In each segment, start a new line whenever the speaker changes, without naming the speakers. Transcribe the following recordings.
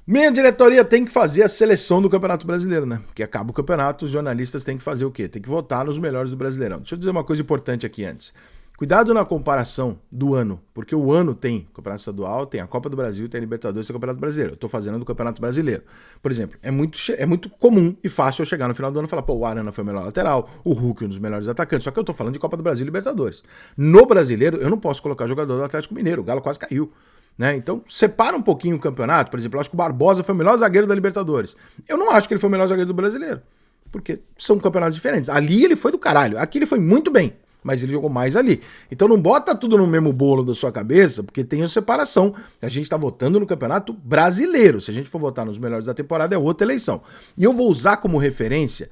Minha diretoria tem que fazer a seleção do Campeonato Brasileiro, né? Porque acaba o campeonato, os jornalistas têm que fazer o quê? Tem que votar nos melhores do Brasileirão. Deixa eu dizer uma coisa importante aqui antes. Cuidado na comparação do ano, porque o ano tem Campeonato Estadual, tem a Copa do Brasil, tem a Libertadores e o Campeonato Brasileiro. Eu tô fazendo do Campeonato Brasileiro. Por exemplo, é muito comum e fácil eu chegar no final do ano e falar, pô, o Arana foi o melhor lateral, o Hulk um dos melhores atacantes, só que eu tô falando de Copa do Brasil e Libertadores. No Brasileiro, eu não posso colocar jogador do Atlético Mineiro, o Galo quase caiu. Né? Então, separa um pouquinho o campeonato. Por exemplo, eu acho que o Barbosa foi o melhor zagueiro da Libertadores. Eu não acho que ele foi o melhor zagueiro do Brasileiro, porque são campeonatos diferentes. Ali ele foi do caralho, aqui ele foi muito bem, mas ele jogou mais ali. Então não bota tudo no mesmo bolo da sua cabeça, porque tem a separação. A gente tá votando no Campeonato Brasileiro. Se a gente for votar nos melhores da temporada, é outra eleição. E eu vou usar como referência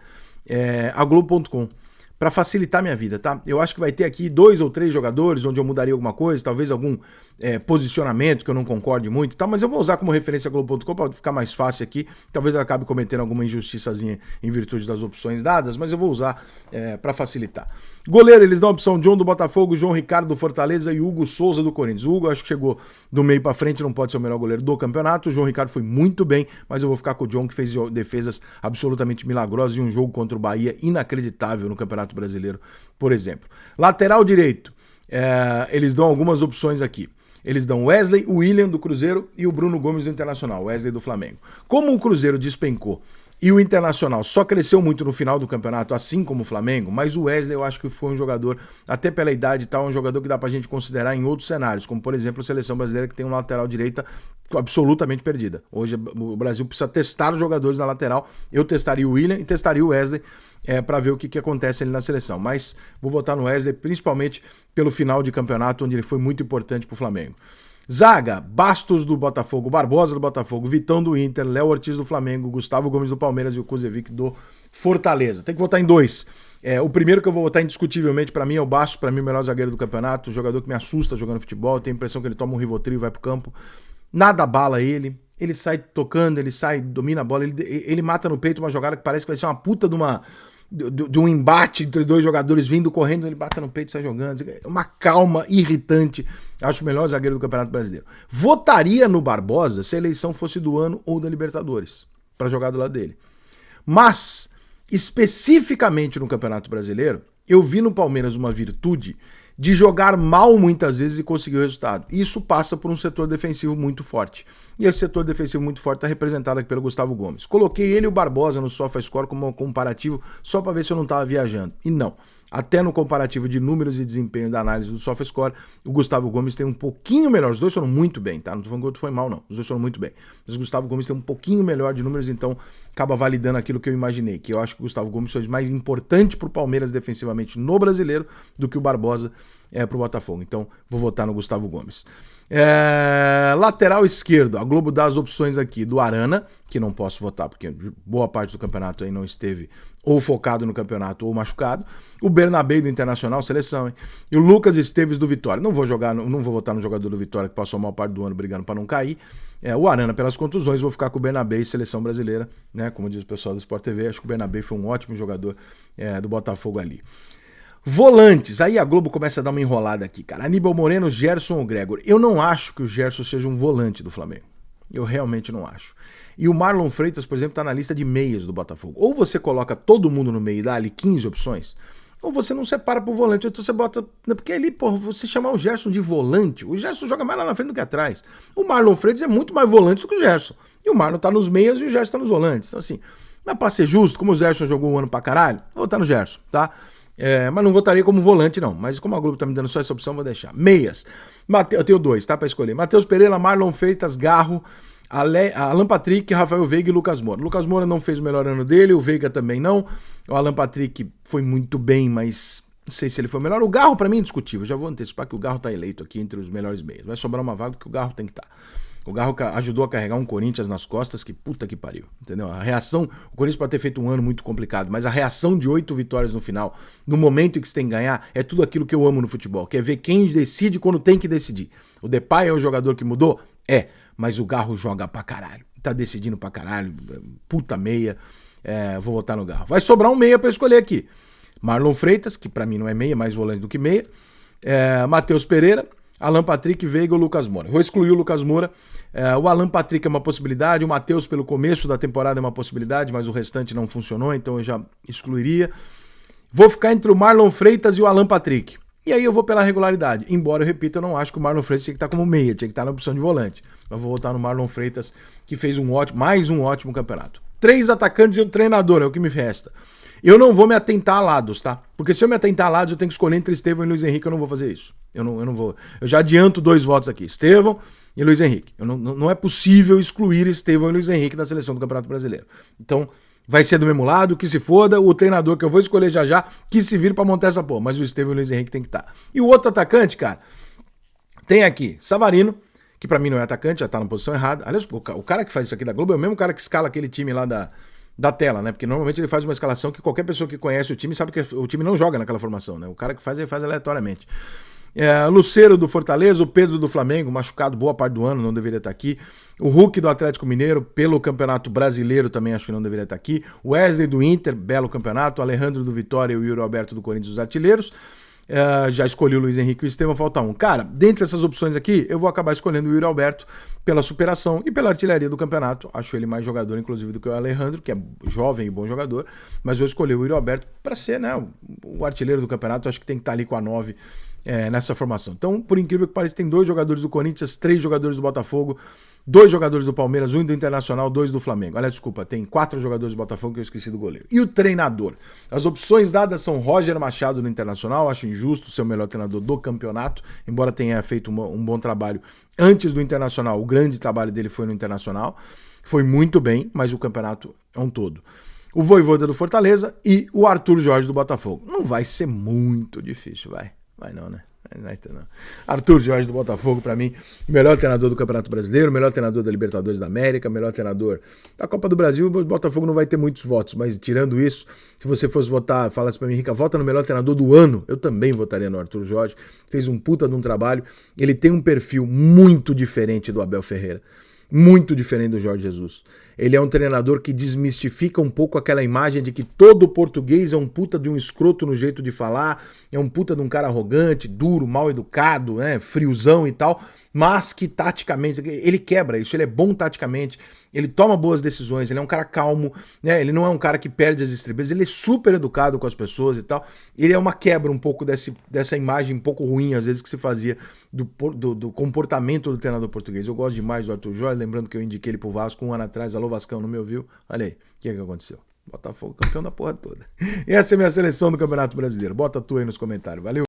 a Globo.com. Para facilitar minha vida, tá? Eu acho que vai ter aqui 2 ou 3 jogadores onde eu mudaria alguma coisa, talvez algum posicionamento que eu não concorde muito, tá? Mas eu vou usar como referência a Globo.com para ficar mais fácil aqui. Talvez eu acabe cometendo alguma injustiçazinha em virtude das opções dadas, mas eu vou usar para facilitar. Goleiro, eles dão a opção John do Botafogo, João Ricardo do Fortaleza e Hugo Souza do Corinthians. O Hugo acho que chegou do meio para frente, não pode ser o melhor goleiro do campeonato. O João Ricardo foi muito bem, mas eu vou ficar com o John, que fez defesas absolutamente milagrosas e um jogo contra o Bahia inacreditável no Campeonato Brasileiro, por exemplo. Lateral direito, eles dão algumas opções aqui. Eles dão Wesley, o William do Cruzeiro e o Bruno Gomes do Internacional, Wesley do Flamengo. Como o Cruzeiro despencou e o Internacional só cresceu muito no final do campeonato, assim como o Flamengo, mas o Wesley eu acho que foi um jogador, até pela idade e tal, um jogador que dá pra gente considerar em outros cenários, como por exemplo a seleção brasileira que tem uma lateral direita absolutamente perdida. Hoje o Brasil precisa testar os jogadores na lateral, eu testaria o William e testaria o Wesley para ver o que acontece ali na seleção, mas vou votar no Wesley principalmente pelo final de campeonato, onde ele foi muito importante pro Flamengo. Zaga, Bastos do Botafogo, Barbosa do Botafogo, Vitão do Inter, Léo Ortiz do Flamengo, Gustavo Gomes do Palmeiras e o Kuzevic do Fortaleza. Tem que votar em 2. O primeiro que eu vou votar indiscutivelmente para mim é o Bastos, para mim o melhor zagueiro do campeonato, jogador que me assusta jogando futebol, eu tenho a impressão que ele toma um Rivotril e vai pro campo. Nada abala ele sai tocando, ele sai, domina a bola, ele mata no peito uma jogada que parece que vai ser uma puta de um embate entre 2 jogadores vindo correndo, ele bate no peito e sai jogando. Uma calma irritante. Acho o melhor zagueiro do Campeonato Brasileiro. Votaria no Barbosa se a eleição fosse do ano ou da Libertadores, para jogar do lado dele. Mas, especificamente no Campeonato Brasileiro, eu vi no Palmeiras uma virtude de jogar mal muitas vezes e conseguir o resultado. Isso passa por um setor defensivo muito forte. E esse setor defensivo muito forte está representado aqui pelo Gustavo Gomes. Coloquei ele e o Barbosa no SofaScore como um comparativo só para ver se eu não estava viajando. E não. Até no comparativo de números e desempenho da análise do SofaScore, o Gustavo Gomes tem um pouquinho melhor. Os dois foram muito bem, tá? Não tô falando que o outro foi mal, não. Os dois foram muito bem. Mas o Gustavo Gomes tem um pouquinho melhor de números, então acaba validando aquilo que eu imaginei. Que eu acho que o Gustavo Gomes foi mais importante pro Palmeiras defensivamente no Brasileiro do que o Barbosa pro Botafogo. Então, vou votar no Gustavo Gomes. Lateral esquerdo, a Globo dá as opções aqui do Arana, que não posso votar porque boa parte do campeonato aí não esteve ou focado no campeonato ou machucado. O Bernabé do Internacional, seleção, hein? E o Lucas Esteves do Vitória. Não vou votar no jogador do Vitória que passou a maior parte do ano brigando para não cair. O Arana pelas contusões, vou ficar com o Bernabé e seleção brasileira, né? Como diz o pessoal do Sport TV, acho que o Bernabé foi um ótimo jogador do Botafogo ali. Volantes, aí a Globo começa a dar uma enrolada aqui, cara. Aníbal Moreno, Gerson ou Gregor. Eu não acho que o Gerson seja um volante do Flamengo. Eu realmente não acho. E o Marlon Freitas, por exemplo, tá na lista de meias do Botafogo. Ou você coloca todo mundo no meio e dá ali 15 opções, ou você não separa pro volante. Então você bota... Porque ali, pô, você chamar o Gerson de volante, o Gerson joga mais lá na frente do que atrás. O Marlon Freitas é muito mais volante do que o Gerson. E o Marlon tá nos meias e o Gerson tá nos volantes. Então assim, dá pra ser justo, como o Gerson jogou um ano pra caralho, vou votar no Gerson, tá? Mas não votaria como volante, não. Mas como a Globo tá me dando só essa opção, vou deixar. Meias. Eu tenho 2, tá? Pra escolher. Matheus Pereira, Marlon Freitas, Garro, Alan Patrick, Rafael Veiga e Lucas Moura. Lucas Moura não fez o melhor ano dele, o Veiga também não. O Alan Patrick foi muito bem, mas não sei se ele foi o melhor. O Garro, pra mim, é indiscutível. Já vou antecipar que o Garro tá eleito aqui entre os melhores meias. Vai sobrar uma vaga porque o Garro tem que estar. O Garro ajudou a carregar um Corinthians nas costas, que puta que pariu, entendeu? A reação, o Corinthians pode ter feito um ano muito complicado, mas a reação de 8 vitórias no final, no momento em que você tem que ganhar, é tudo aquilo que eu amo no futebol, que é ver quem decide quando tem que decidir. O Depay é o jogador que mudou? Mas o Garro joga pra caralho, tá decidindo pra caralho, puta meia, vou votar no Garro. Vai sobrar um meia pra escolher aqui. Marlon Freitas, que pra mim não é meia, mais volante do que meia, Matheus Pereira, Alan Patrick, Veiga ou Lucas Moura. Vou excluir o Lucas Moura. O Alan Patrick é uma possibilidade, o Matheus pelo começo da temporada é uma possibilidade, mas o restante não funcionou, então eu já excluiria. Vou ficar entre o Marlon Freitas e o Alan Patrick. E aí eu vou pela regularidade. Embora, eu repito, eu não acho que o Marlon Freitas tinha que estar como meia, tinha que estar na opção de volante. Eu vou votar no Marlon Freitas, que fez mais um ótimo campeonato. 3 atacantes e um treinador, é o que me resta. Eu não vou me atentar a lados, tá? Porque se eu me atentar a lados, eu tenho que escolher entre Estevão e Luiz Henrique, eu não vou fazer isso. Eu não vou. Eu já adianto 2 votos aqui, Estevão e Luiz Henrique. Não é possível excluir Estevão e Luiz Henrique da seleção do Campeonato Brasileiro. Então, vai ser do mesmo lado, que se foda, o treinador que eu vou escolher já, que se vire pra montar essa porra. Mas o Estevão e o Luiz Henrique tem que estar. E o outro atacante, cara, tem aqui Savarino, que pra mim não é atacante, já tá na posição errada. Aliás, o cara que faz isso aqui da Globo é o mesmo cara que escala aquele time lá da tela, né? Porque normalmente ele faz uma escalação que qualquer pessoa que conhece o time sabe que o time não joga naquela formação, né? O cara que faz, ele faz aleatoriamente. Lucero do Fortaleza, o Pedro do Flamengo, machucado boa parte do ano, não deveria estar aqui. O Hulk do Atlético Mineiro, pelo Campeonato Brasileiro, também acho que não deveria estar aqui. O Wesley do Inter, belo campeonato. O Alejandro do Vitória e o Yuri Alberto do Corinthians, os artilheiros. Já escolhi o Luiz Henrique e o Estevão, falta um. Cara, dentre essas opções aqui, eu vou acabar escolhendo o Yuri Alberto pela superação e pela artilharia do campeonato. Acho ele mais jogador, inclusive, do que o Alejandro, que é jovem e bom jogador. Mas eu escolhi o Yuri Alberto para ser, né, o artilheiro do campeonato. Acho que tem que estar ali com a 9 nessa formação. Então, por incrível que pareça, tem 2 jogadores do Corinthians, 3 jogadores do Botafogo, 2 jogadores do Palmeiras, 1 do Internacional, 2 do Flamengo. Aliás, desculpa, tem 4 jogadores do Botafogo que eu esqueci do goleiro. E o treinador? As opções dadas são Roger Machado do Internacional, acho injusto ser o melhor treinador do campeonato, embora tenha feito um bom trabalho antes do Internacional. O grande trabalho dele foi no Internacional, foi muito bem, mas o campeonato é um todo. O Vojvoda do Fortaleza e o Arthur Jorge do Botafogo. Não vai ser muito difícil, vai. Vai não, né? Não. Arthur Jorge do Botafogo, pra mim, melhor treinador do Campeonato Brasileiro, melhor treinador da Libertadores da América, melhor treinador da Copa do Brasil. O Botafogo não vai ter muitos votos, mas tirando isso, se você fosse votar, falasse pra mim, Rica, vota no melhor treinador do ano, eu também votaria no Arthur Jorge. Fez um puta de um trabalho. Ele tem um perfil muito diferente do Abel Ferreira, muito diferente do Jorge Jesus. Ele é um treinador que desmistifica um pouco aquela imagem de que todo português é um puta de um escroto no jeito de falar, é um puta de um cara arrogante, duro, mal educado, né, friozão e tal, mas que taticamente, ele quebra isso, ele é bom taticamente, ele toma boas decisões, ele é um cara calmo, né, ele não é um cara que perde as estribeiras, ele é super educado com as pessoas e tal, ele é uma quebra um pouco dessa imagem um pouco ruim, às vezes, que se fazia do comportamento do treinador português. Eu gosto demais do Arthur Jorge, lembrando que eu indiquei ele pro Vasco 1 ano atrás, alô Vascão, não me ouviu? Olha aí, o que aconteceu? Botafogo campeão da porra toda. E essa é a minha seleção do Campeonato Brasileiro. Bota a tua aí nos comentários, valeu?